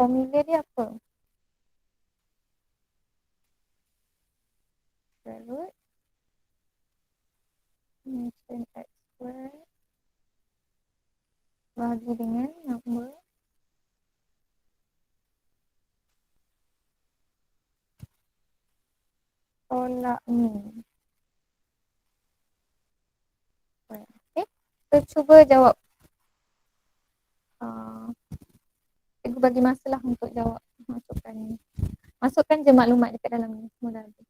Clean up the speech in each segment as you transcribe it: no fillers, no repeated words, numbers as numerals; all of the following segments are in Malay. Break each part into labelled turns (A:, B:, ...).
A: formula dia apa? Square root summation x square bahagi dengan number tolak min. Okay. So, cuba jawab. Cikgu bagi masalah untuk jawab. Masukkan je maklumat dekat dalam ni. Semua dah ada.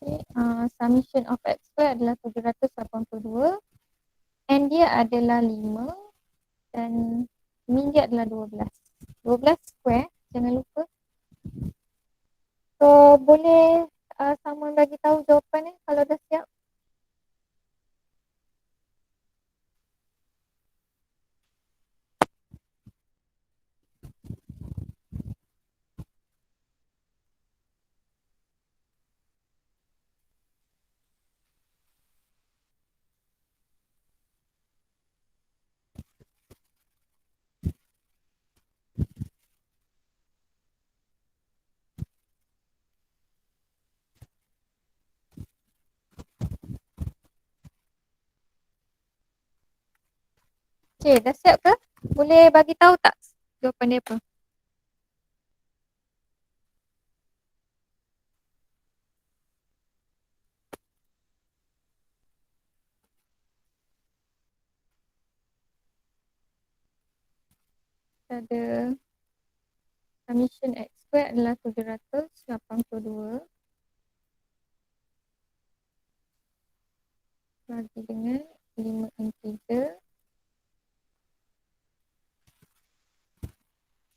A: Okay. Summation of x square adalah 782. And dia adalah 5. Dan min dia adalah 12. 12 square. Jangan lupa. So, boleh someone bagi tahu jawapan ni kalau dah siap. Okay, dah siap ke? Boleh bagi tahu tak jawapan dia apa? Ada summation x square adalah 782 bagi dengan 5 integer.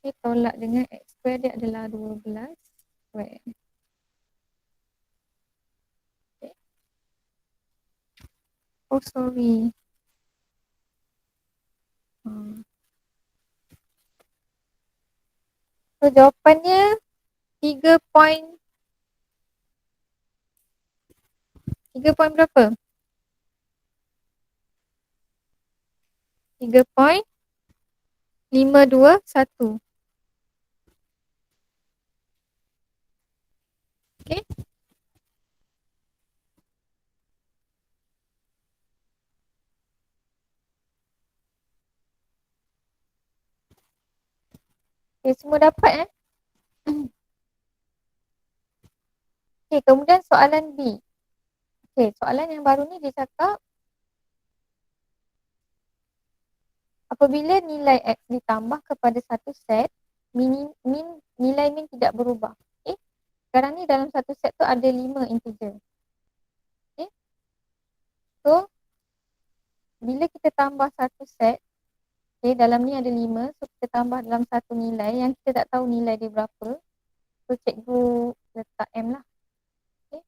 A: Okay, tolak dengan x square dia adalah 12 square. Okay. Oh, sorry. So, jawapannya 3 point berapa? 3.521. Okay. Okay, semua dapat Okay, kemudian soalan B. Okay, soalan yang baru ni dia cakap apabila nilai x ditambah kepada satu set, nilai min tidak berubah. Okay. Sekarang ni dalam satu set tu ada 5 integer. Okay. So, bila kita tambah satu set, okay, dalam ni ada 5, so kita tambah dalam satu nilai yang kita tak tahu nilai dia berapa. So, cikgu letak M lah. Okay.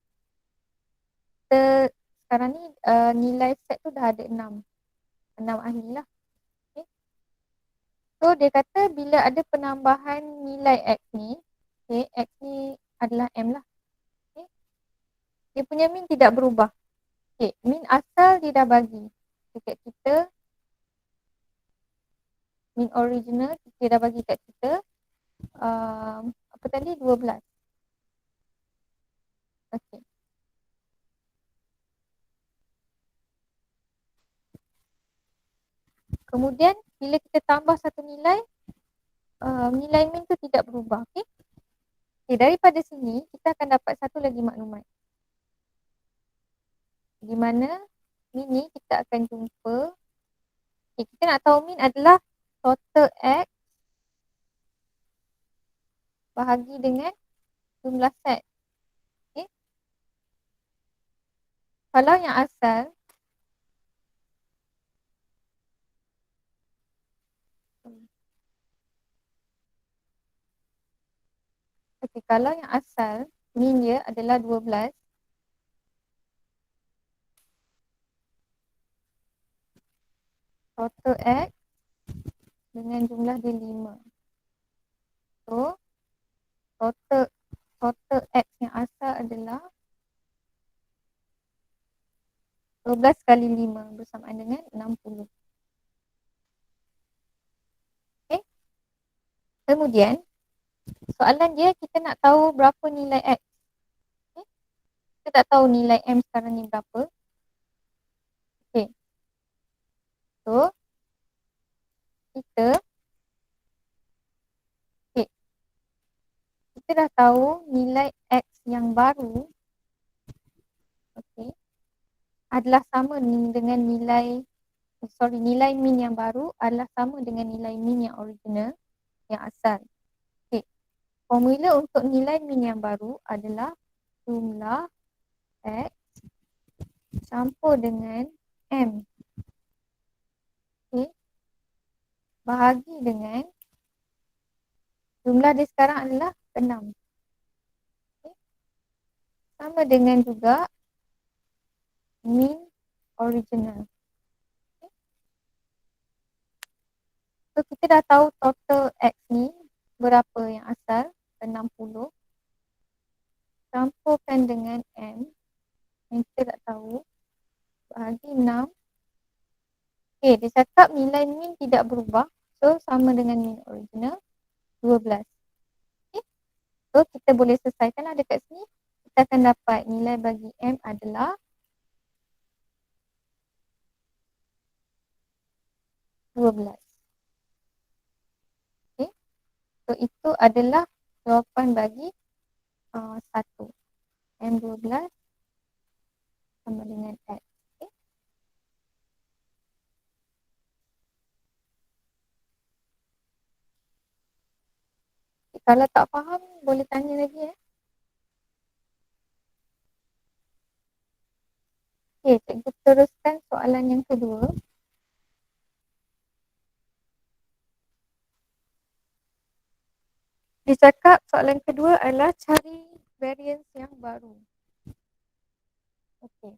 A: Sekarang ni nilai set tu dah ada 6. 6 ahli lah. Okay. So, dia kata bila ada penambahan nilai X ni, okay, X ni adalah M lah. Okay. Dia punya min tidak berubah. Okay, min asal dia dah bagi dekat kita. Min original dia dah bagi kat kita. Apa tadi? 12. Okay. Kemudian bila kita tambah satu nilai, nilai min tu tidak berubah. Okay. Okay, daripada sini kita akan dapat satu lagi maklumat. Di mana min ni kita akan jumpa. Okay, kita nak tahu min adalah total X bahagi dengan jumlah set. Okay. Kalau yang asal, okay, kalau yang asal min dia adalah 12, total X dengan jumlah dia 5. So, total X yang asal adalah 12 kali 5 bersamaan dengan 60. Okay. Kemudian, soalan dia kita nak tahu berapa nilai X. Okay. Kita tak tahu nilai M sekarang ni berapa. Okay. So, kita dah tahu nilai X yang baru, okay, adalah sama dengan nilai min yang baru adalah sama dengan nilai min yang original, yang asal. Okay. Formula untuk nilai min yang baru adalah jumlah X campur dengan M. Okay. Bahagi dengan jumlah dia sekarang adalah 6. Okay. Sama dengan juga min original. Okay. So kita dah tahu total X ni berapa yang asal, 60. Campurkan dengan M yang kita tak tahu, bahagi 6. Okay, dia cakap nilai min tidak berubah. So, sama dengan min original, 12. Okay. So, kita boleh selesaikanlah dekat sini. Kita akan dapat nilai bagi M adalah 12. Okay. So, itu adalah jawapan bagi 1. M12 sama dengan X. Kalau tak faham, boleh tanya lagi ya. Okey, cikgu teruskan soalan yang kedua. Dia cakap soalan kedua adalah cari variance yang baru. Okey.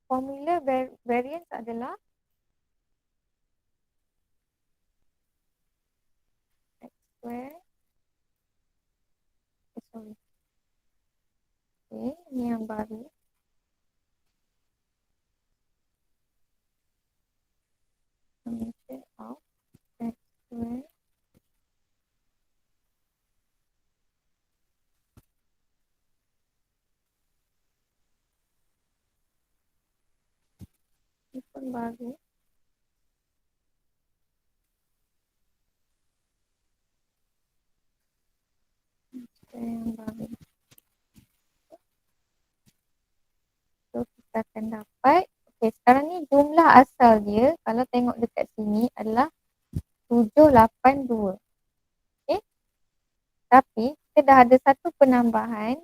A: Formula variance adalah X square. Sorry. Okey, ini yang baru. Summation of X square ini pun baru. Yang baru. So, kita akan dapat. Okey, sekarang ni jumlah asal dia, kalau tengok dekat sini adalah 782. Okey. Tapi, kita dah ada satu penambahan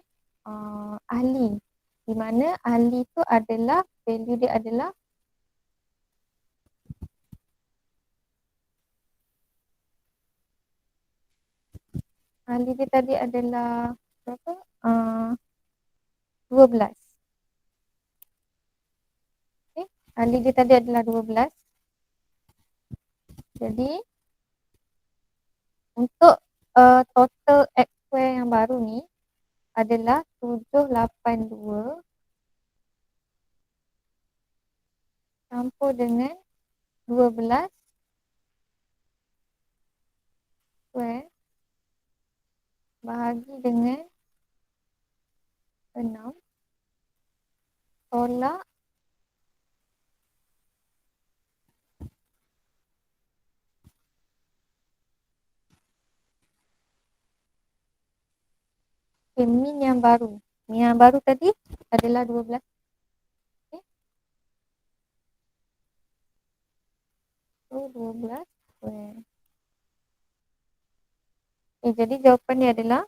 A: ahli. Di mana ahli tu adalah, value dia adalah ahli dia tadi adalah berapa? 12. Okay. Ahli dia tadi adalah 12. Jadi, untuk total X square yang baru ni adalah 782 campur dengan 12 square bahagi dengan 6 tolak min yang baru. Min yang baru tadi adalah 12. Okay. So, 12 square. Okay, jadi jawapan dia adalah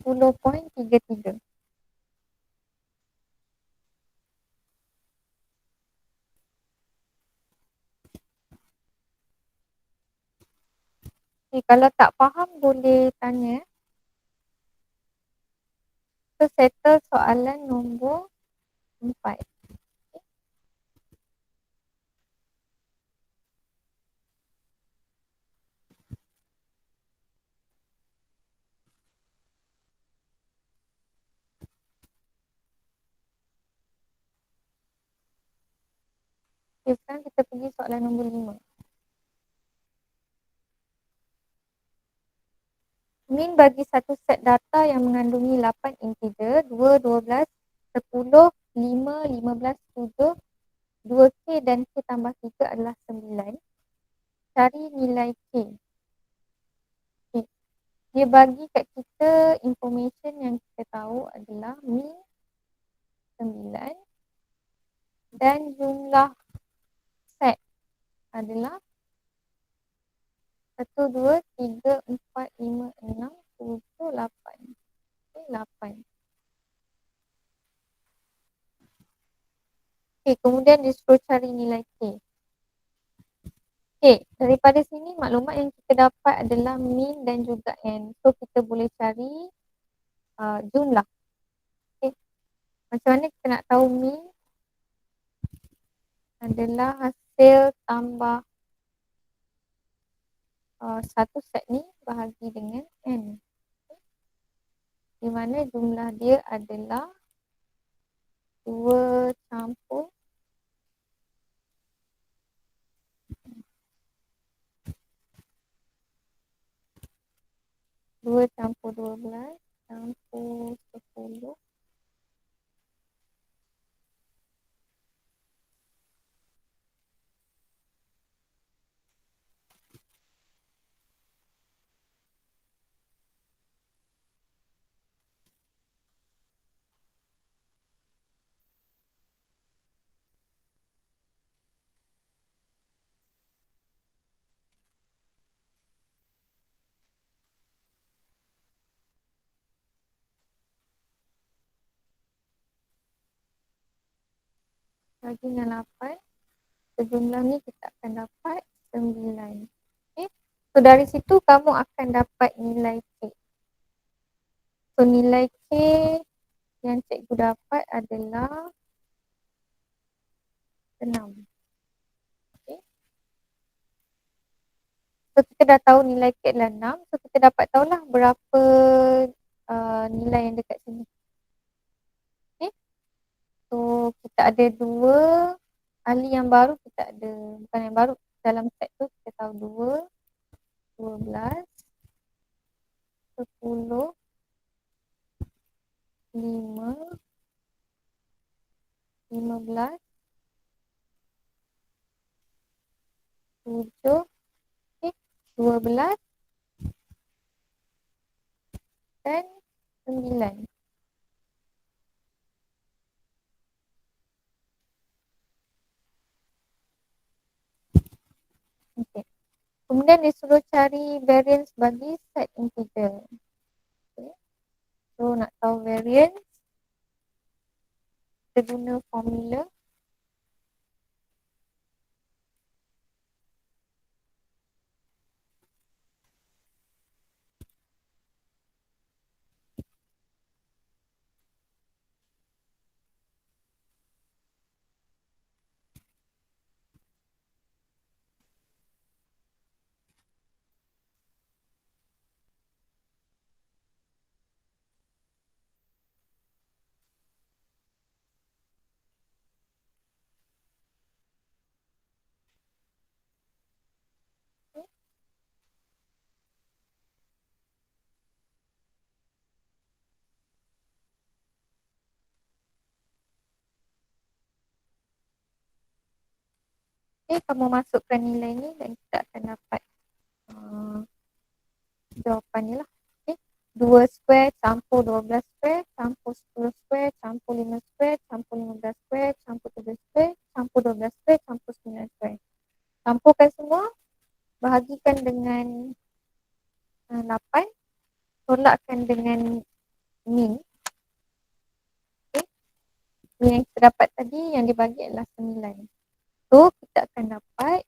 A: 10.33. Okay, kalau tak faham boleh tanya. So, settle soalan nombor 4. sekarang kita pergi soalan nombor 5. Min bagi satu set data yang mengandungi 8 integer, 2, 12, 10, 5, 15, 7, 2K dan K tambah 3 adalah 9. Cari nilai K. Okay. Dia bagi kat kita information yang kita tahu adalah min 9 dan jumlah set adalah 1, 2, 3, 4, 5, 6, 7, 8. Okay, 8. Okay, kemudian dia suruh cari nilai K. Okay, daripada sini maklumat yang kita dapat adalah min dan juga n. So, kita boleh cari jumlah. Okay. Macam mana kita nak tahu min adalah hasil tambah satu set ni bahagi dengan n. Okay. Di mana jumlah dia adalah 2 campur 2 campur 12 campur 10 bagi dengan 8. Sejumlah ni kita akan dapat 9. Okay. So dari situ kamu akan dapat nilai K. So nilai K yang cikgu dapat adalah 6. Okay. So kita dah tahu nilai K adalah 6. So kita dapat tahulah berapa nilai yang dekat sini. Okay. So kita ada 2 ahli yang baru, kita ada, bukan yang baru, dalam set tu kita tahu 2, 12, 10, 5, 15, 7, 12 dan 9. Okay. Kemudian disuruh cari variance bagi set integer. Okay. So nak tahu variance, kita guna formula. Okay. Okay, kamu masukkan nilai ni dan kita akan dapat jawapan ni lah. Okay. 2 square campur 12 square campur 10 square campur 5 square campur 15 square campur 7 square campur 12 square campur 9 square. Campurkan semua, bahagikan dengan 8, tolakkan dengan min. Okay. Min yang kita dapat tadi yang dibagi adalah 9. So kita akan dapat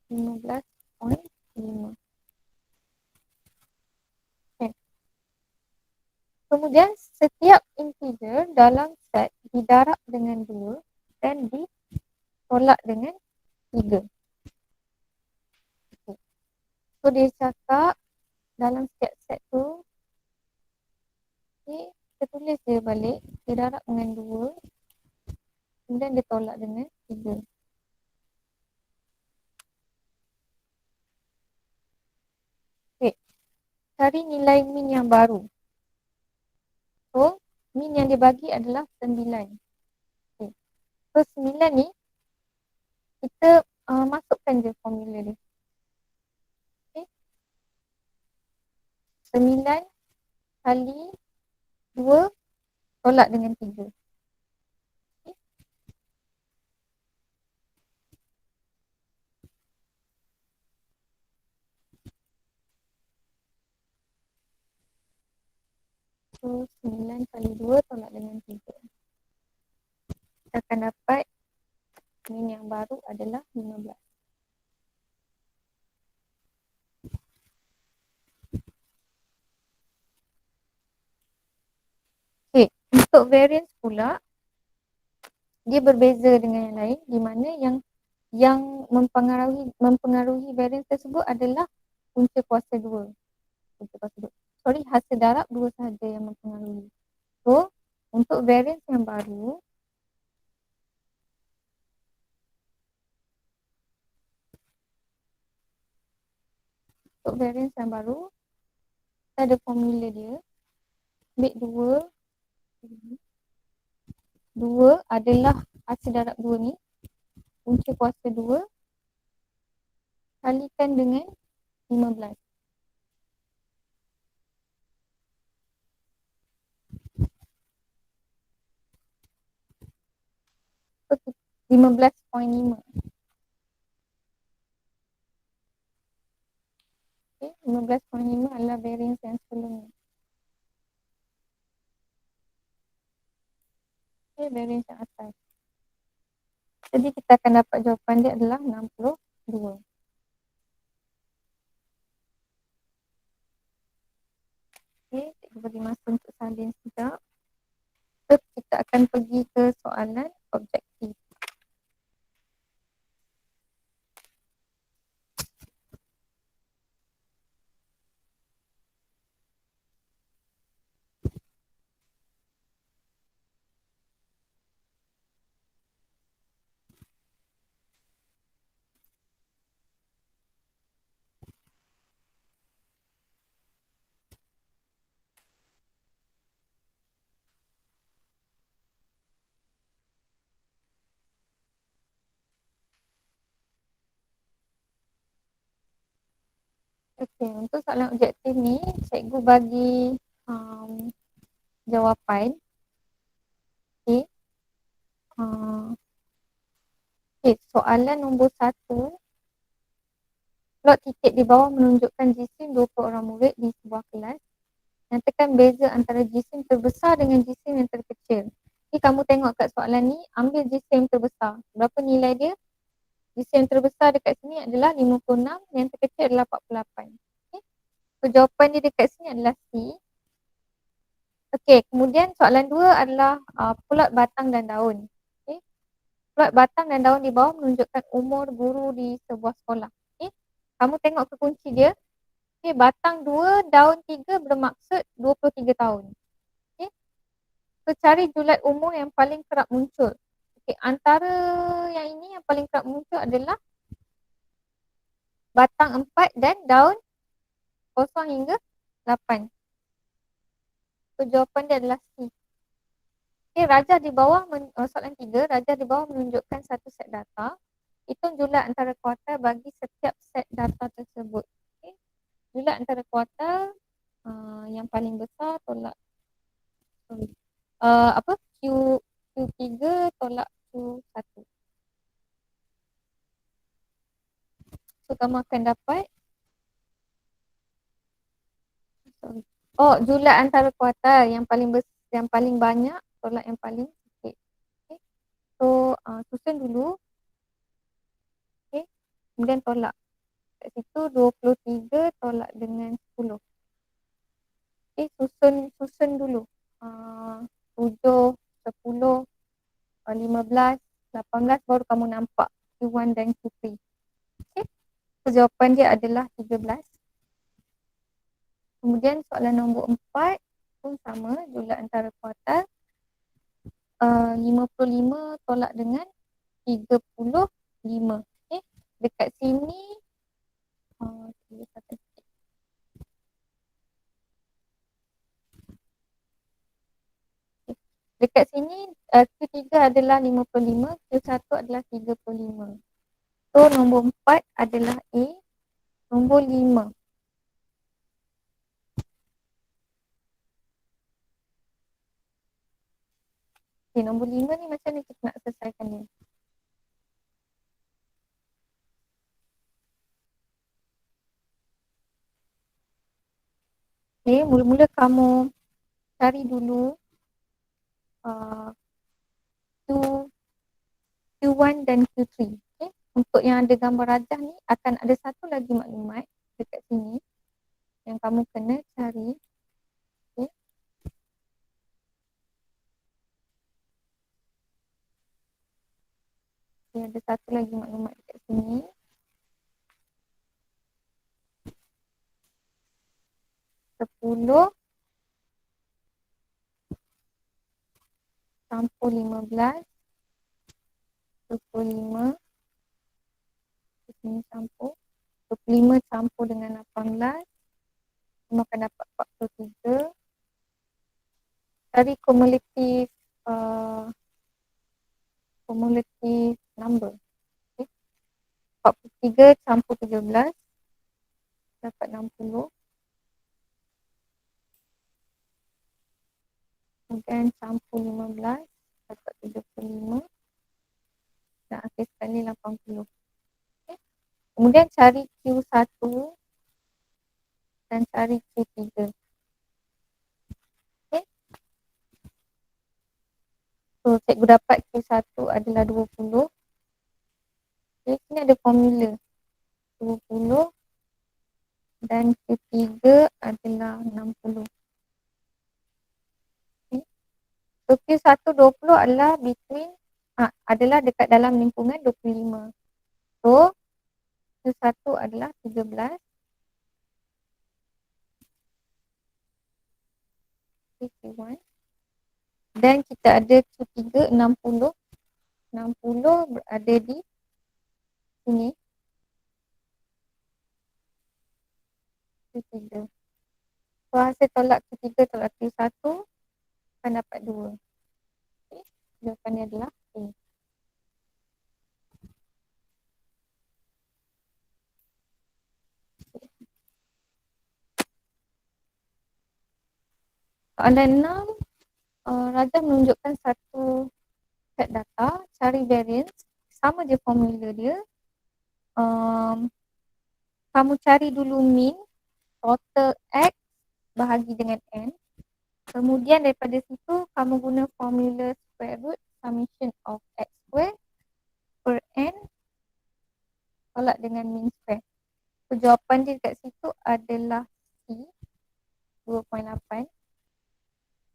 A: 15.5. Okay. Kemudian setiap integer dalam set didarab dengan 2 dan ditolak dengan 3. Okay. So dia cakap dalam setiap set tu, okay, kita tulis dia balik, didarab dengan 2 kemudian dia tolak dengan 3. Okay. Cari nilai min yang baru. So, min yang dia bagi adalah 9. Okay. So, 9 ni kita masukkan je formula dia. Okay. 9 kali 2 tolak dengan 3. Okay. So, 9 kali 2 tolak dengan 3. Kita akan dapat min yang baru adalah 15. Okay. Untuk variance pula, dia berbeza dengan yang lain di mana yang mempengaruhi variance tersebut adalah punca kuasa 2. Punca kuasa 2. Sorry, hasil darab 2 sahaja yang mempengaruhi. So, untuk variance yang baru, kita ada formula dia. Ambil 2 adalah hasil darab 2 ni, punca kuasa 2 kalikan dengan 15. So, 15.5. Okay, 15.5 adalah variance yang sebelum ni. Okay, variance yang atas. Jadi kita akan dapat jawapan dia adalah 62. Okay, cikgu beri masa untuk salin sekejap. So, kita akan pergi ke soalan objektif. Okey, untuk soalan objektif ni, cikgu bagi jawapan. Okey. Okey, soalan nombor 1. Plot titik di bawah menunjukkan jisim 20 orang murid di sebuah kelas. Nyatakan beza antara jisim terbesar dengan jisim yang terkecil. Jadi kamu tengok kat soalan ni, ambil jisim terbesar. Berapa nilai dia? Jisim terbesar dekat sini adalah 56, yang terkecil adalah 48. Okay. So, jawapan dia dekat sini adalah C. Okey, kemudian soalan 2 adalah plot batang dan daun. Okay. Plot batang dan daun di bawah menunjukkan umur guru di sebuah sekolah. Okay. Kamu tengok ke kunci dia. Okay, batang 2, daun 3 bermaksud 23 tahun. Okay. So, cari julat umur yang paling kerap muncul. Okay, antara yang ini yang paling kerap muncul adalah batang 4 dan daun 0 hingga 8. So, jawapan dia adalah C. Okay, rajah di bawah, soalan 3, rajah di bawah menunjukkan satu set data. Hitung julat antara kuartal bagi setiap set data tersebut. Okay. Julat antara kuartal yang paling besar tolak Q3 tolak Q1. So, kamu akan dapat julat antara kuartal yang paling banyak tolak yang paling sikit. Okay. So, susun dulu. Okay. Kemudian tolak. Kat situ 23 tolak dengan 10. Okay, susun dulu. 7, 10, 15, 18 baru kamu nampak Q1 dan Q3. Okay. So, jawapan dia adalah 13. Kemudian soalan nombor 4 pun sama, julat antara kuartal. 55 tolak dengan 35. Okay. Dekat sini dekat sini Q3 adalah 55, Q1 adalah 35. So nombor 4 adalah A, nombor 5. Okay, nombor 5 ni macam mana kita nak selesaikan dia? Okay, mula-mula kamu cari dulu Q, Q1 dan Q3. Okay. Untuk yang ada gambar rajah ni akan ada satu lagi maklumat dekat sini yang kamu kena cari. Okay. Okay, ada satu lagi maklumat dekat sini. Sepuluh campur 15, 25, sini campur 25 campur dengan 18, kamu akan dapat 43. Cari cumulative number. Okay. 43 campur 13 dapat 60. Kemudian campur 15 dapat 75. Dan akhir sekali 80. Okay. Kemudian cari Q1 dan cari Q3. Okay. So cikgu dapat Q1 adalah 20. Okay. Sini ada formula 20 dan Q3 adalah 60. Okay. So Q1 20 adalah adalah dekat dalam lingkungan 25. So Q1 adalah 13. Q1. Dan kita ada Q3 60. 60 berada di sini. Q3. So hasil tolak Q3 tolak Q1 akan dapat 2. Okay. Jawapannya adalah A. Soalan 6, Raja menunjukkan satu set data, cari variance, sama je formula dia. Kamu cari dulu mean, total X bahagi dengan N. Kemudian daripada situ, kamu guna formula square root summation of X square per N tolak dengan mean square. So, jawapan dia dekat situ adalah C, 2.8.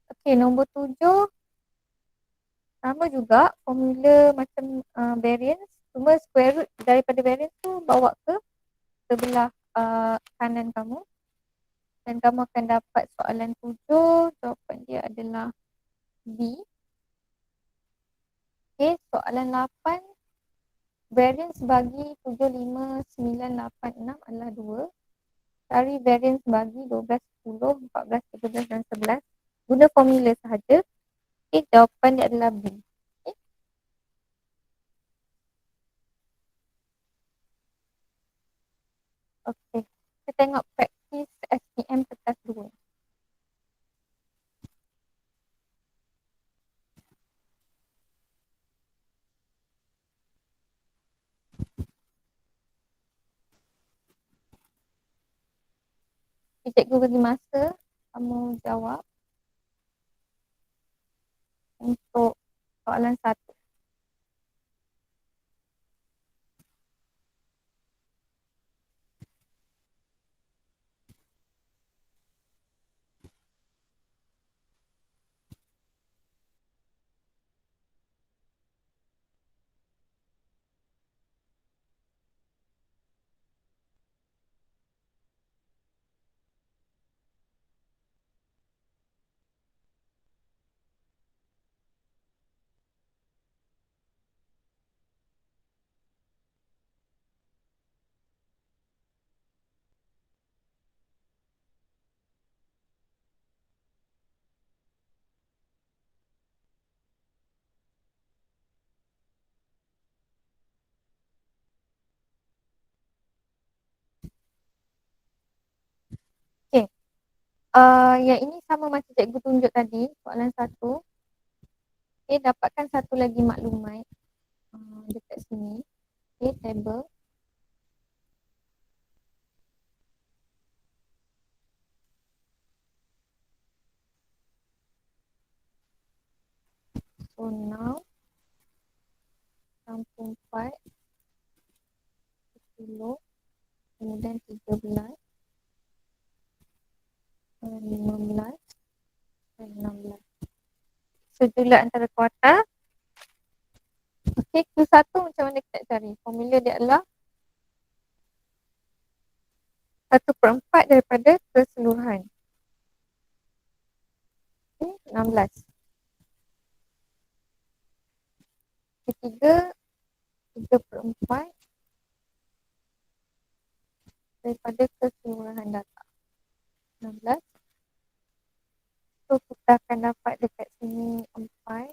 A: Okey, nombor 7 sama juga formula macam variance, cuma square root daripada variance tu bawa ke sebelah kanan kamu dan kamu akan dapat soalan 7, jawapan dia adalah B. Okey, soalan 8, variance bagi 7, 5, 9, 8, 6 adalah 2. Cari variance bagi 12, 10, 14, 13 dan 11. Guna formula sahaja. Okay, jawapan dia adalah B. Okay. Okay. Kita tengok praktis SPM kertas 2. Okay, cikgu bagi masa kamu jawab untuk soalan 1. Yang ini sama macam cikgu tunjuk tadi, soalan 1. Okay, dapatkan satu lagi maklumat dekat sini. Okay, table. So now 64 10, kemudian 13, 15 dan 16. So jumlah antara kuarta. Okey, Q1 macam mana kita cari? Formula dia adalah 1/4 daripada keseluruhan. Okey, 16. Ketiga, 3/4 daripada keseluruhan data. 16. So kita akan dapat dekat sini 4.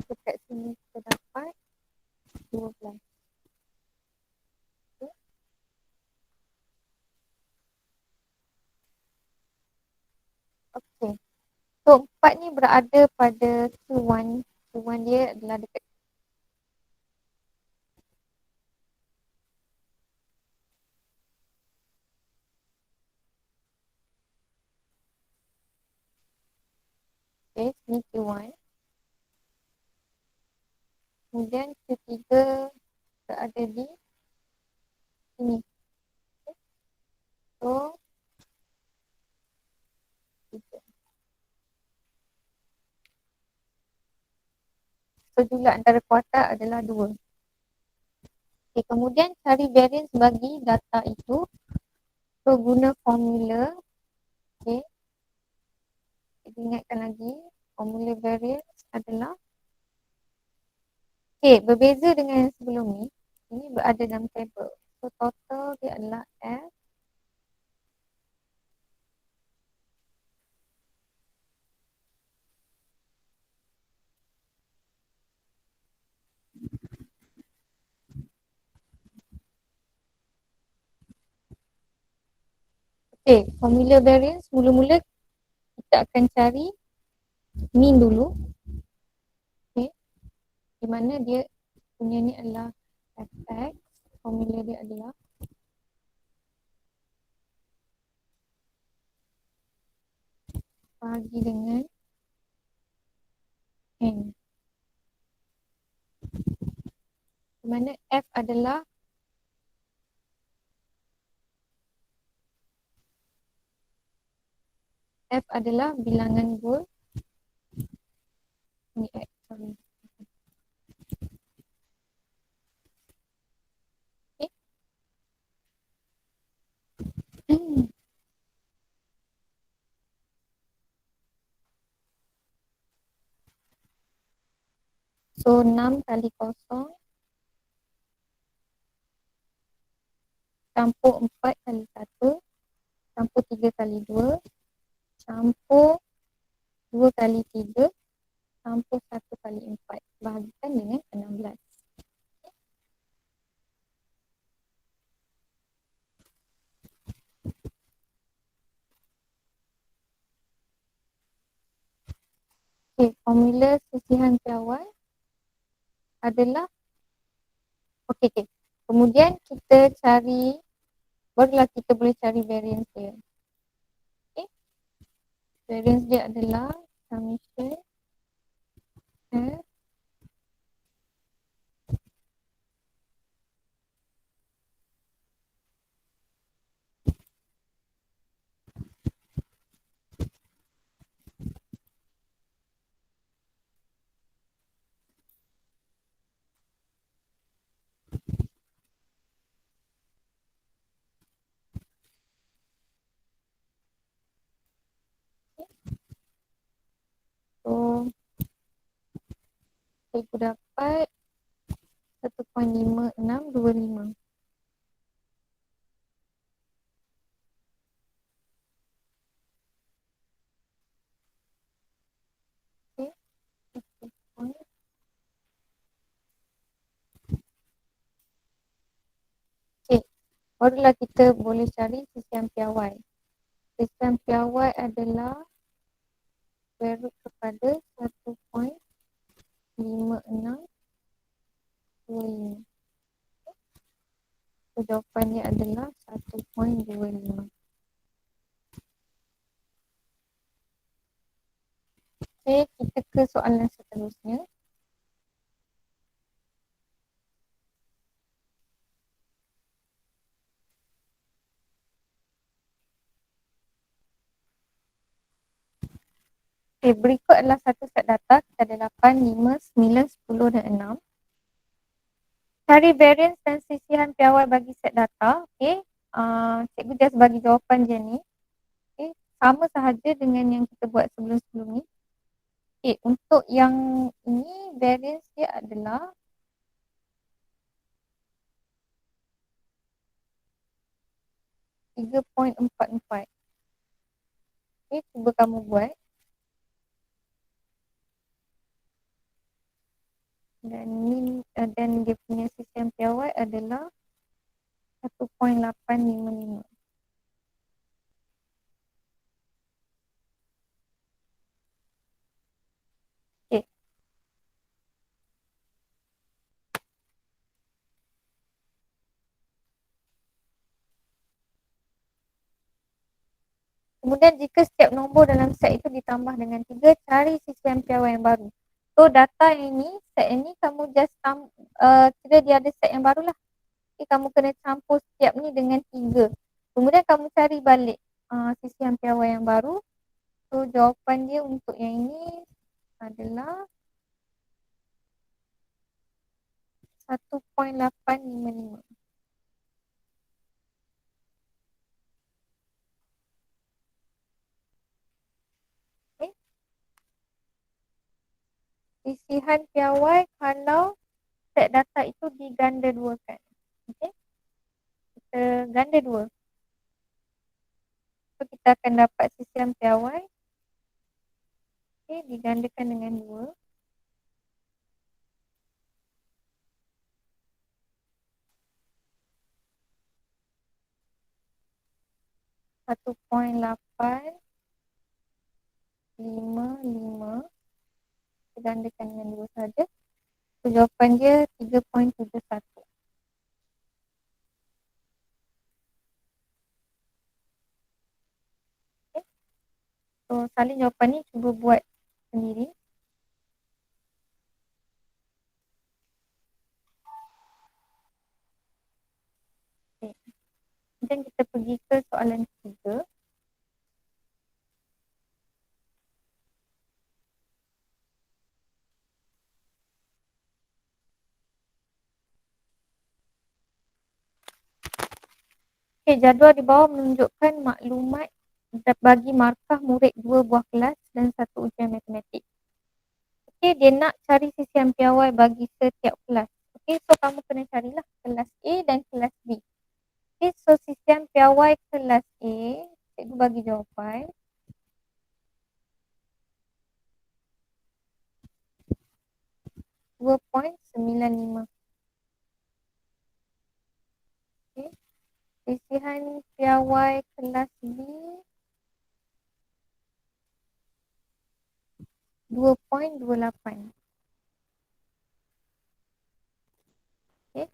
A: Dekat sini kita dapat 12. Okay. Okay. So 4 ni berada pada Q1. Q1 dia adalah dekat sini Q1. Kemudian Q3 berada di sini. Okay. So 3. So jumlah antara kuarta adalah 2. Okay, kemudian cari variance bagi data itu. So guna formula. Okay. Kita ingatkan lagi. Formula variance adalah. Okay, berbeza dengan yang sebelum ni. Ini berada dalam table. So total dia adalah F. Okay, formula variance mula-mula kita akan cari mean dulu. Okay. Di mana dia punya ni adalah fx. Formula dia adalah bagi dengan n. Di mana f adalah bilangan goal. Ni x, sorry. Okay. So 6 kali kosong campur 4 kali 1 campur 3 kali 2 campur 2 kali 3 campur 1 kali 4 bahagikan dengan 16. Okay, formula sisihan piawai adalah okay. Kemudian kita cari, barulah kita boleh cari variance dia. Okay. Variance dia adalah summation F so aku dapat 1.5625. Okay. barulah kita boleh cari sisihan piawai. Sisihan piawai adalah square root kepada 1.5625. So, jawapannya adalah 1.25. Okay, kita ke soalan seterusnya. Okay, berikut adalah satu set data. Kita ada 8, 5, 9, 10 dan 6. Cari variance dan sisihan piawai bagi set data. Okay. Cikgu just bagi jawapan je ni. Okay. Sama sahaja dengan yang kita buat sebelum-sebelum ni. Okay. Untuk yang ini, variance dia adalah 3.44. Okay. Cuba kamu buat. Dan dia punya sisihan piawai adalah 1.855. Okay. Kemudian jika setiap nombor dalam set itu ditambah dengan 3, cari sisihan piawai yang baru. So data yang ini, set ini kamu just kira dia ada set yang baru lah. Okay, kamu kena campur setiap ni dengan 3. Kemudian kamu cari balik sisihan piawai yang baru. So jawapan dia untuk yang ini adalah 1.855. Okay. Sisihan piawai kalau set data itu diganda duakan. Okay. Kita ganda 2. So kita akan dapat sisihan piawai. Okay, digandakan dengan 2. Satu poin 855 digandakan dengan 2 saja. So, jawapan dia 3.71. Okay. So salin jawapan ni cuba buat sendiri. Okay. Kemudian kita pergi ke soalan ketiga. Okay, jadual di bawah menunjukkan maklumat bagi markah murid 2 buah kelas dan 1 ujian matematik. Okay, dia nak cari sisihan piawai bagi setiap kelas. Okay, so kamu kena carilah kelas A dan kelas B. Okay, so sisihan piawai kelas A, cikgu bagi jawapan. .95. Okay. Sisihan piawai kelas B 2.28. Okay.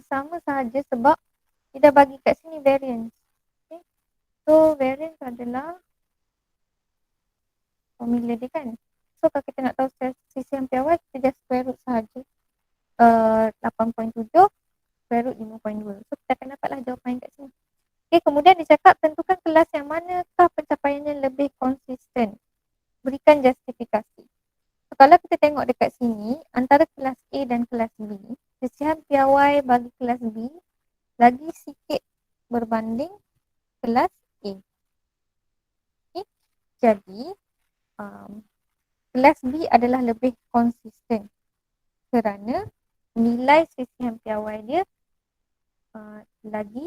A: Sama sahaja sebab kita bagi kat sini variance. Okay. So variance adalah formula dia kan. So kalau kita nak tahu sisihan piawai, kita just square root sahaja. 8.7 square root 5.2. So kita akan dapatlah jawapan kat sini. Okay, kemudian dia cakap tentukan kelas yang manakah pencapaiannya lebih konsisten. Berikan justifikasi. So, kalau kita tengok dekat sini, antara kelas A dan kelas B, sisihan piawai bagi kelas B lagi sikit berbanding kelas A. Okay. Jadi, kelas B adalah lebih konsisten kerana nilai sisihan piawai dia lagi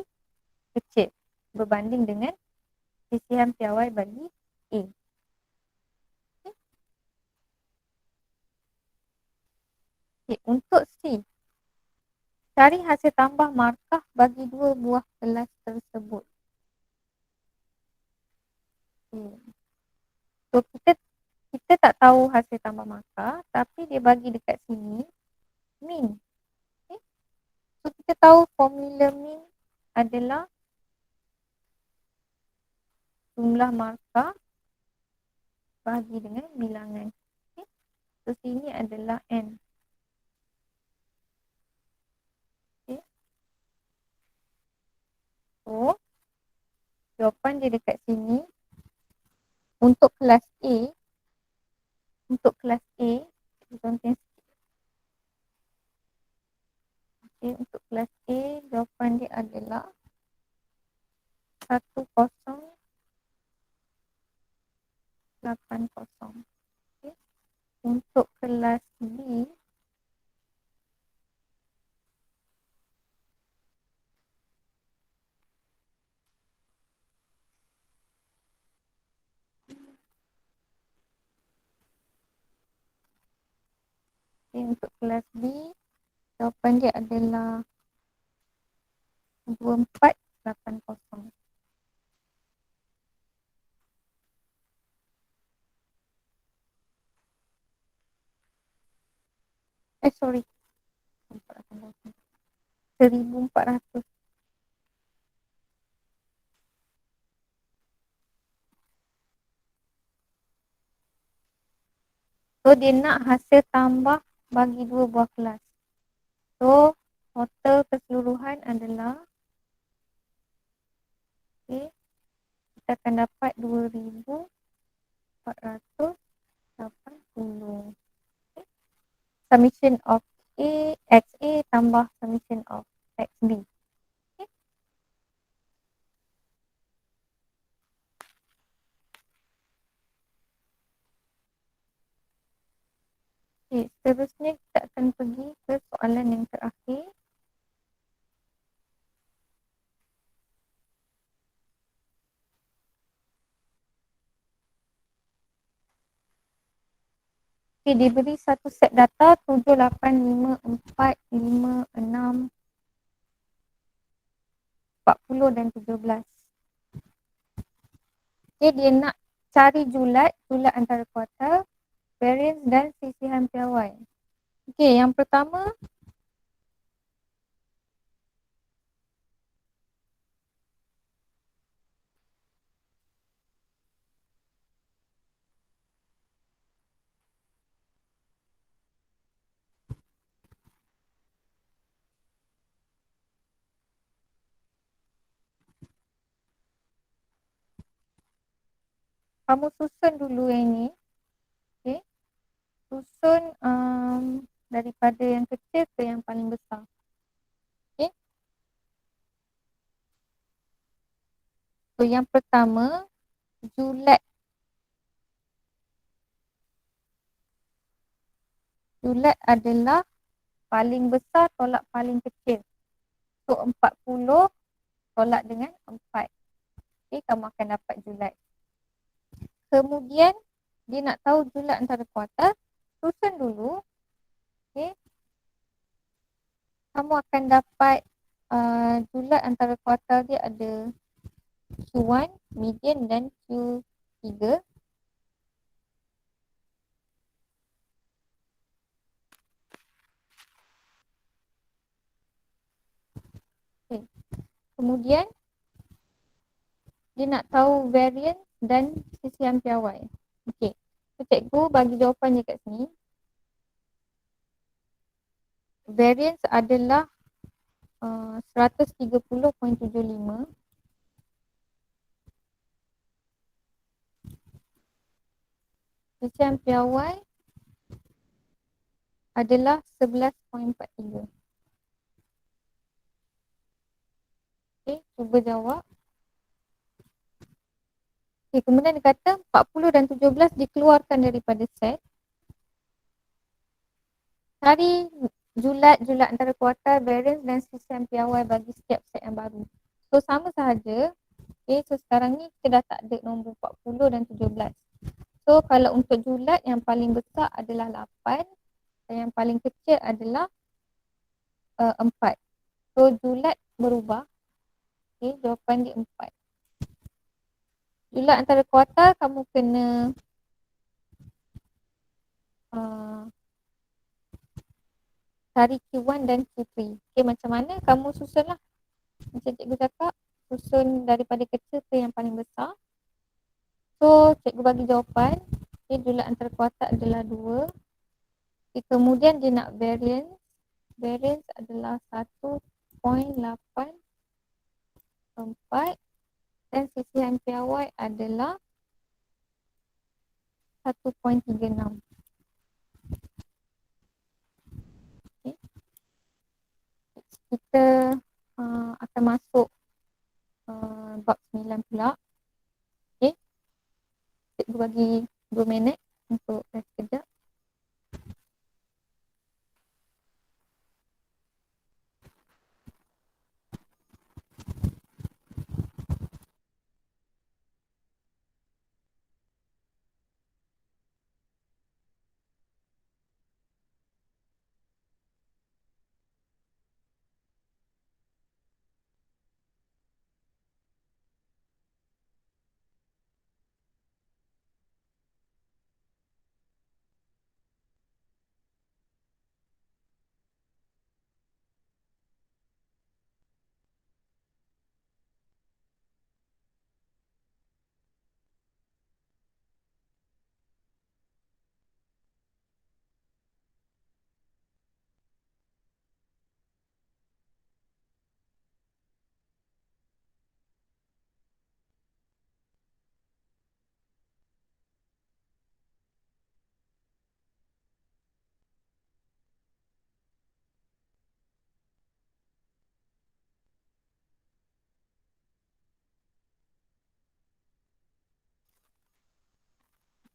A: kecil berbanding dengan sisihan piawai bagi A. Okay. Okay, untuk C, cari hasil tambah markah bagi dua buah kelas tersebut. Okay. So, kita tak tahu hasil tambah markah, tapi dia bagi dekat sini min. Okay. So, kita tahu formula min adalah jumlah markah bagi dengan bilangan. Okay. So, sini adalah N. Okay. So, jawapan dia dekat sini. Untuk kelas A, contohnya okay, untuk kelas A, jawapan dia adalah 1080. Okay. Untuk kelas B, jawapan dia adalah 2480. Sorry. 1400. So, dia nak hasil tambah bagi dua buah kelas. So, total keseluruhan adalah okay, kita akan dapat 2480. Okay. Summation of XA tambah summation of XB. Okay. Okay, seterusnya kita akan pergi ke soalan yang terakhir. Okay, diberi satu set data 7, 8, 5, 4, 5, 6, 40 dan 17. Okay, dia nak cari julat antara kuartal, variance dan sisihan piawai. Okay, yang pertama, kamu susun dulu yang ni. Okay. Susun daripada yang kecil ke yang paling besar. Okay. So, yang pertama, julat. Julat adalah paling besar tolak paling kecil. So, 40 tolak dengan 4. Okay, kamu akan dapat julat. Kemudian, dia nak tahu julat antara kuartal. Susun dulu. Okay. Kamu akan dapat julat antara kuartal dia ada Q1, median dan Q3. Okay. Kemudian, dia nak tahu variance dan sisihan piawai. Okey. So, cikgu bagi jawapannya kat sini. Variance adalah 130.75. Sisihan piawai adalah 11.43. Okey, cuba jawab. Okay, kemudian dia kata 40 dan 17 dikeluarkan daripada set. Cari julat antara kuartal, variance dan sisihan piawai bagi setiap set yang baru. So, sama sahaja. Okay, so sekarang ni kita dah tak ada nombor 40 dan 17. So, kalau untuk julat yang paling besar adalah 8. dan yang paling kecil adalah 4. So julat berubah. Okay, jawapan dia 4. Julat antara kuartal kamu kena cari Q1 dan Q3. Okay, macam mana kamu susun lah. Macam cikgu cakap, susun daripada kecil ke yang paling besar. So cikgu bagi jawapan. Okay, julat antara kuartal adalah 2. Okay, kemudian dia nak variance. Variance adalah 1.84 dan sisihan piawai adalah 1.36. Okay. Kita akan masuk bab 9 pula. Okay. Cikgu bagi 2 minit untuk rest kejap.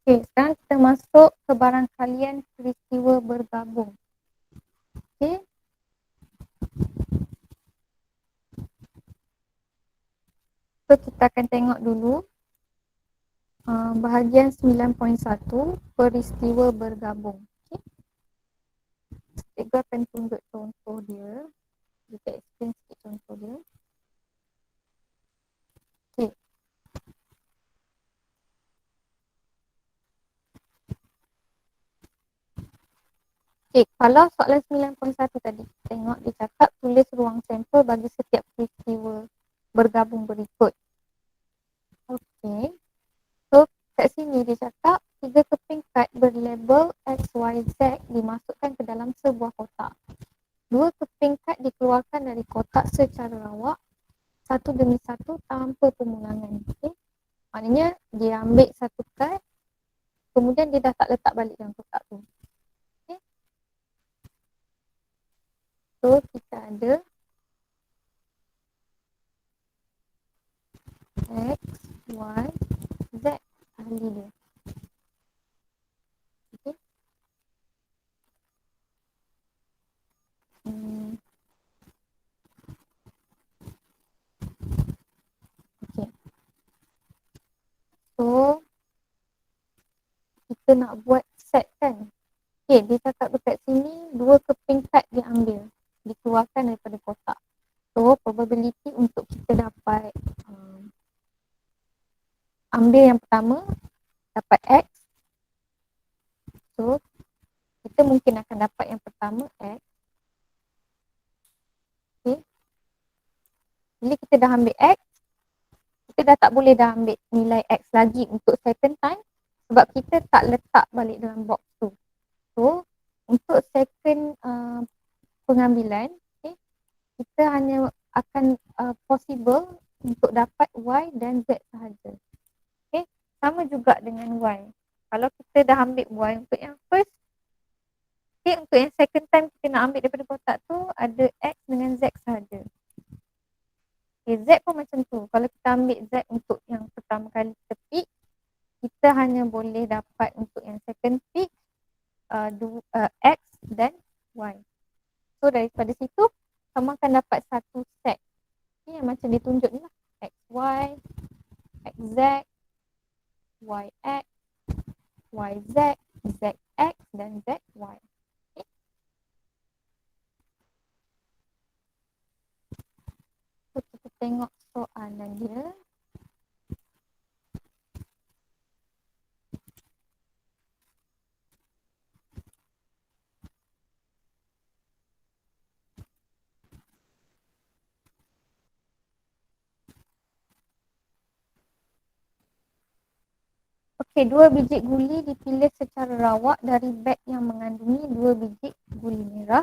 A: Okay, sekarang kita masuk ke barangkalian peristiwa bergabung. Okay. So kita akan tengok dulu bahagian 9.1 peristiwa bergabung. Okay. Cikgu akan tunjuk contoh dia. Kita explain sikit contoh dia. Okay. Okay, kalau soalan 9.1 tadi, tengok dia cakap tulis ruang sampel bagi setiap peristiwa bergabung berikut. Okay. So, kat sini dia cakap 3 keping kad berlabel XYZ dimasukkan ke dalam sebuah kotak. 2 keping kad dikeluarkan dari kotak secara rawak, satu demi satu tanpa pemulangan. Okay. Maknanya dia ambil satu kad, kemudian dia dah tak letak balik dalam kotak tu. Okay. So, kita ada X, Y, Z ahli dia. Okay. Okay. So, kita nak buat set kan. Okay, dia cakap dekat sini 2 keping kad diambil, dikeluarkan daripada kotak. So, probability untuk kita dapat ambil yang pertama, dapat X. So, kita mungkin akan dapat yang pertama X. Okay. Bila kita dah ambil X, kita dah tak boleh dah ambil nilai X lagi untuk second time sebab kita tak letak balik dalam box tu. So, untuk second pengambilan, okay, kita hanya akan possible untuk dapat Y dan Z sahaja. Okay, sama juga dengan Y. Kalau kita dah ambil Y untuk yang first, okay, untuk yang second time kita nak ambil daripada kotak tu, ada X dengan Z sahaja. Okay, Z pun macam tu. Kalau kita ambil Z untuk yang pertama kali kita pick, kita hanya boleh dapat untuk yang second pick X dan Y. So daripada situ, kamu akan dapat satu set. Ini yang macam ditunjuk ni lah. XY, XZ, YX, YZ, ZX dan ZY. Okay. tengok soalan dia. Okey, 2 biji guli dipilih secara rawak dari beg yang mengandungi 2 biji guli merah,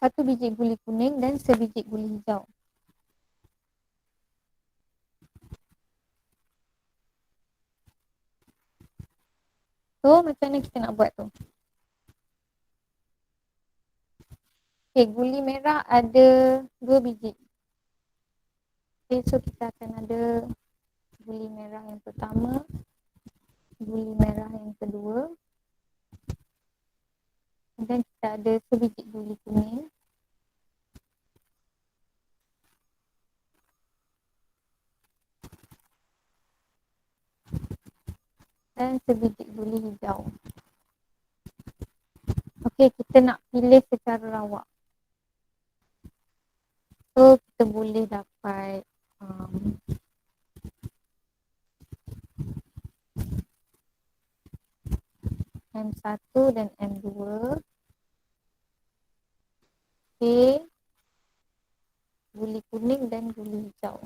A: 1 biji guli kuning dan sebiji guli hijau. So, macam mana kita nak buat tu? Okey, guli merah ada 2 biji. Okay, so kita akan ada guli merah yang pertama, guli merah yang kedua, dan kita ada sebiji guli kuning, dan sebiji guli hijau. Okey, kita nak pilih secara rawak. So, kita boleh dapat M1 dan M2. Okey, guli kuning dan guli hijau.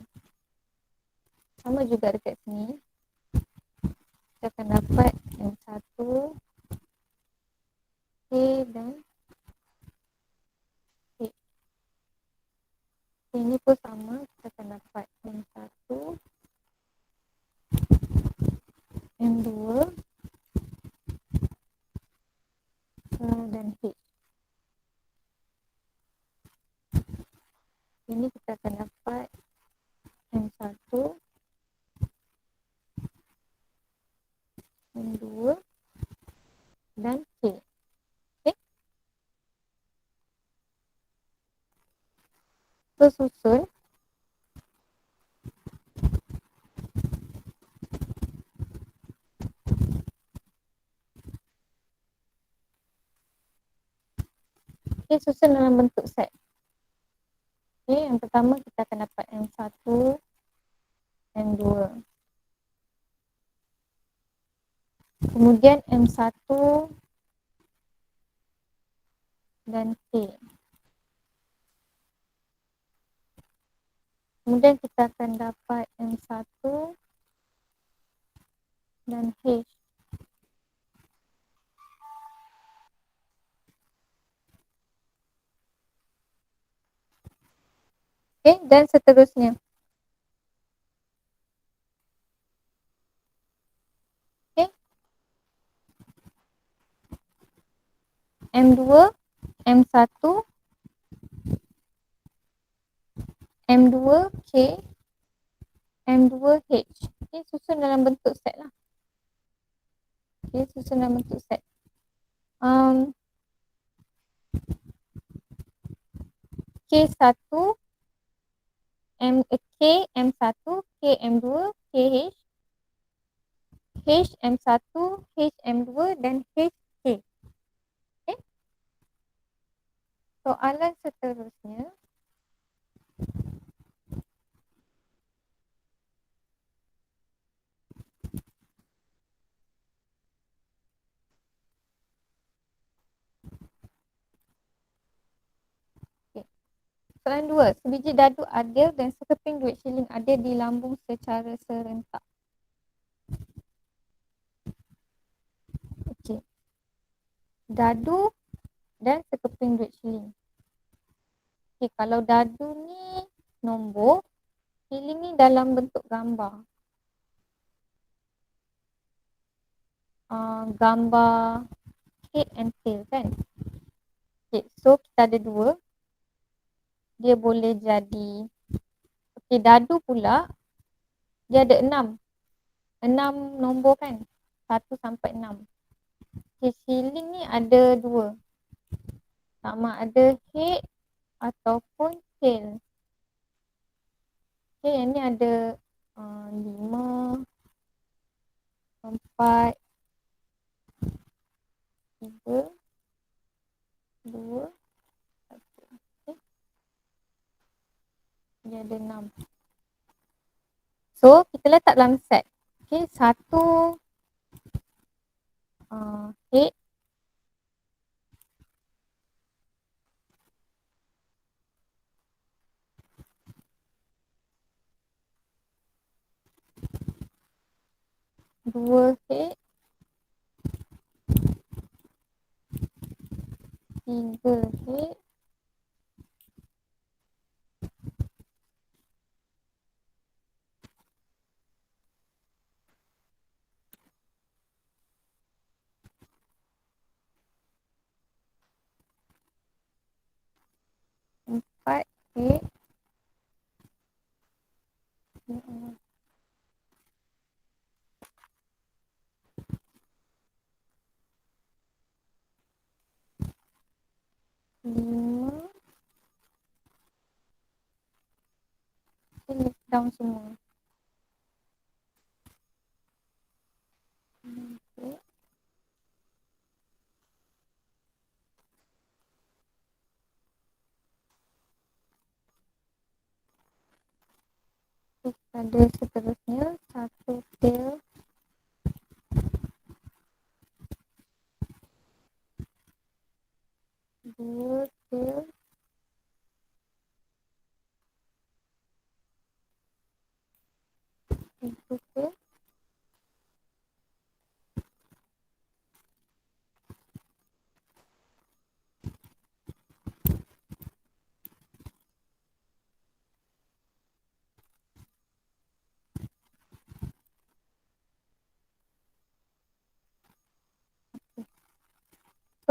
A: Sama juga dekat sini. Kita akan dapat M1, K dan K. Ini pun sama, kita akan dapat M1, M2 dan H. Ini kita akan dapat M1, M2 dan K. Okay. So, susun. Okay, susun dalam bentuk set. Okay, yang pertama kita akan dapat M1, M2. Kemudian M1 dan K. Kemudian kita akan dapat M1 dan H. Okay, dan seterusnya. Okay. M2, M1, M2, K, M2, H. Okay, susun dalam bentuk set lah. Okay, susun dalam bentuk set. K1, K, M1, K, M2, K, H, H, M1, H, M2 dan H, K. Okay. Soalan seterusnya. Soalan 2. Sebiji dadu adil dan sekeping duit shilling adil dilambung secara serentak. Okey. Dadu dan sekeping duit shilling. Okey, kalau dadu ni nombor, shilling ni dalam bentuk gambar. Gambar head and tail kan. Okey, so kita ada 2. Dia boleh jadi, okey, dadu pula dia ada 6. 6 nombor kan, 1 sampai 6. Okay, shilling ni ada 2. Sama ada head ataupun tail. Okay, yang ni ada 5, 4, 3, 2, 1. ada 6. So, kita letak dalam set. Okay, 1 head, 2 head, 3 head, 4 head, 5. Kita list down semua. Okay. Ada seterusnya 1 tail, 2 tail, 3 tail, 4.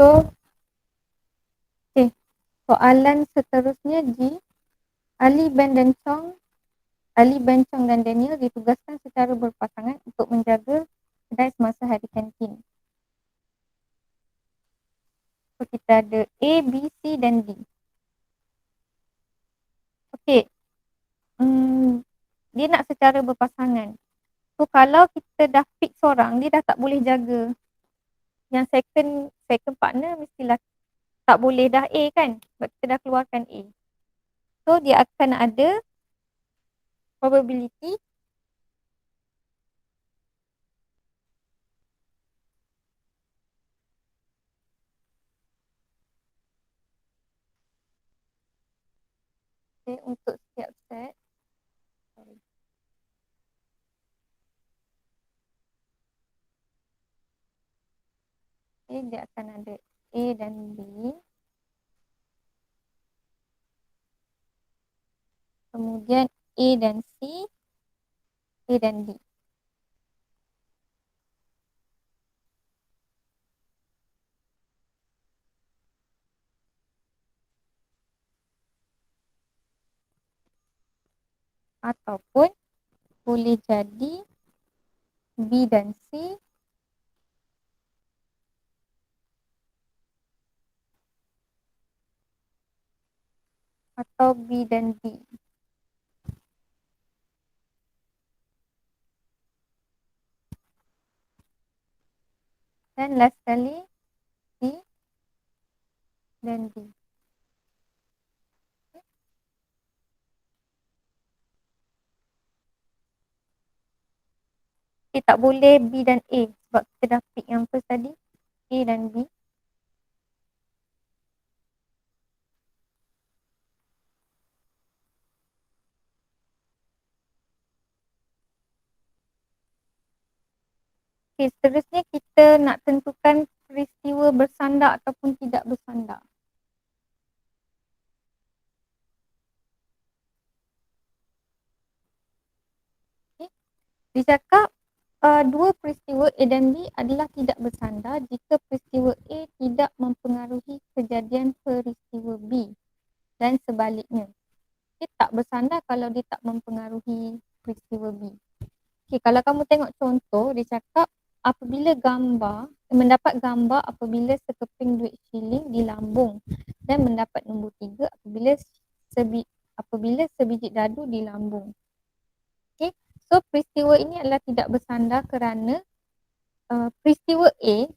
A: So, okay. Soalan seterusnya G. Ali, Ben dan Chong dan Daniel ditugaskan secara berpasangan untuk menjaga kedai semasa hari kantin. So, kita ada A, B, C dan D. Okey. Dia nak secara berpasangan. So, kalau kita dah pick seorang, dia dah tak boleh jaga. Yang second partner mestilah tak boleh dah A kan? Sebab kita dah keluarkan A. So, dia akan ada probability untuk setiap set. Okay, dia akan ada A dan B. Kemudian A dan C, A dan D. Ataupun boleh jadi B dan C, atau B dan D. Dan last sekali C dan D. Okay, tak boleh B dan A sebab kita dah pick yang first tadi, A dan B. Okay, seterusnya kita nak tentukan peristiwa bersandar ataupun tidak bersandar. Okay. Dia cakap dua peristiwa A dan B adalah tidak bersandar jika peristiwa A tidak mempengaruhi kejadian peristiwa B dan sebaliknya. Dia tak bersandar kalau dia tak mempengaruhi peristiwa B. Okay, kalau kamu tengok contoh, dia cakap apabila mendapat gambar apabila sekeping duit shilling dilambung dan mendapat nombor 3 apabila sebiji dadu dilambung. Okay, so peristiwa ini adalah tidak bersandar kerana peristiwa A,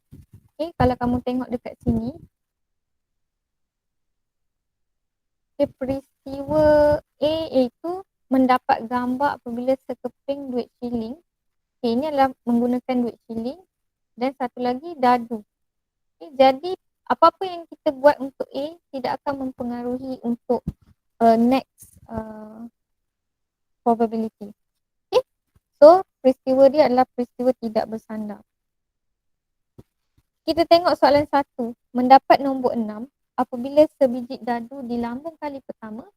A: okay, kalau kamu tengok dekat sini, okay, peristiwa A iaitu mendapat gambar apabila sekeping duit shilling. Okay, ini adalah menggunakan duit shilling. Dan satu lagi dadu. Okay, jadi apa-apa yang kita buat untuk A tidak akan mempengaruhi untuk next probability. Okay, so peristiwa dia adalah peristiwa tidak bersandar. Kita tengok soalan 1. Mendapat nombor 6 apabila sebiji dadu di lambung kali pertama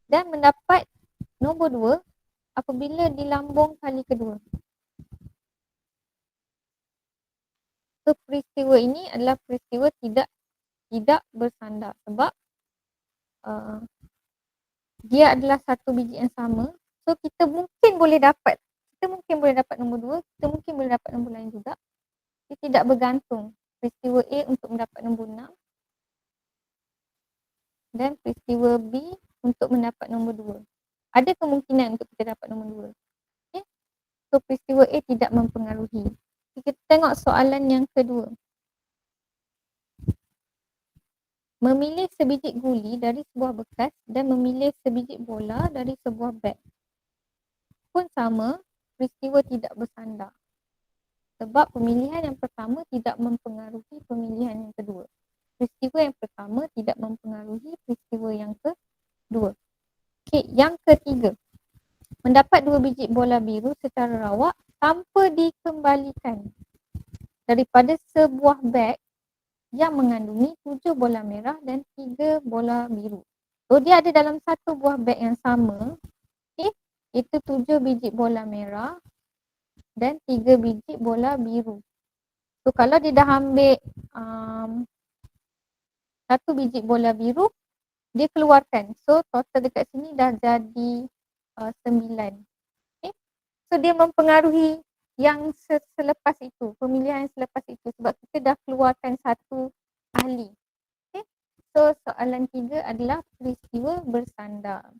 A: dan mendapat nombor 2 apabila di lambung kali kedua. So, peristiwa ini adalah peristiwa tidak bersandar sebab dia adalah satu biji yang sama. So, kita mungkin boleh dapat nombor 2, kita mungkin boleh dapat nombor lain juga. Dia tidak bergantung peristiwa A untuk mendapat nombor 6 dan peristiwa B untuk mendapat nombor 2. Ada kemungkinan untuk kita dapat nombor 2. Okay? So, peristiwa A tidak mempengaruhi. Kita tengok soalan yang kedua. Memilih sebiji guli dari sebuah bekas dan memilih sebiji bola dari sebuah beg. Pun sama, peristiwa tidak bersandar. Sebab pemilihan yang pertama tidak mempengaruhi pemilihan yang kedua. Peristiwa yang pertama tidak mempengaruhi peristiwa yang kedua. Okey, yang ketiga. Mendapat 2 biji bola biru secara rawak tanpa dikembalikan daripada sebuah beg yang mengandungi 7 bola merah dan 3 bola biru. So, dia ada dalam satu buah beg yang sama. Okay, itu 7 biji bola merah dan 3 biji bola biru. So, kalau dia dah ambil 1 biji bola biru, dia keluarkan. So, total dekat sini dah jadi 9. Okay. So, dia mempengaruhi yang selepas itu, pemilihan yang selepas itu sebab kita dah keluarkan satu ahli. Okay. So, soalan 3 adalah peristiwa bersandar.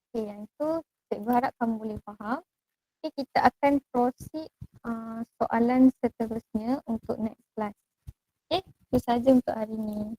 A: Okay, yang itu cikgu harap kamu boleh faham. Okay, kita akan proceed soalan seterusnya untuk next class. Okay, itu saja untuk hari ini.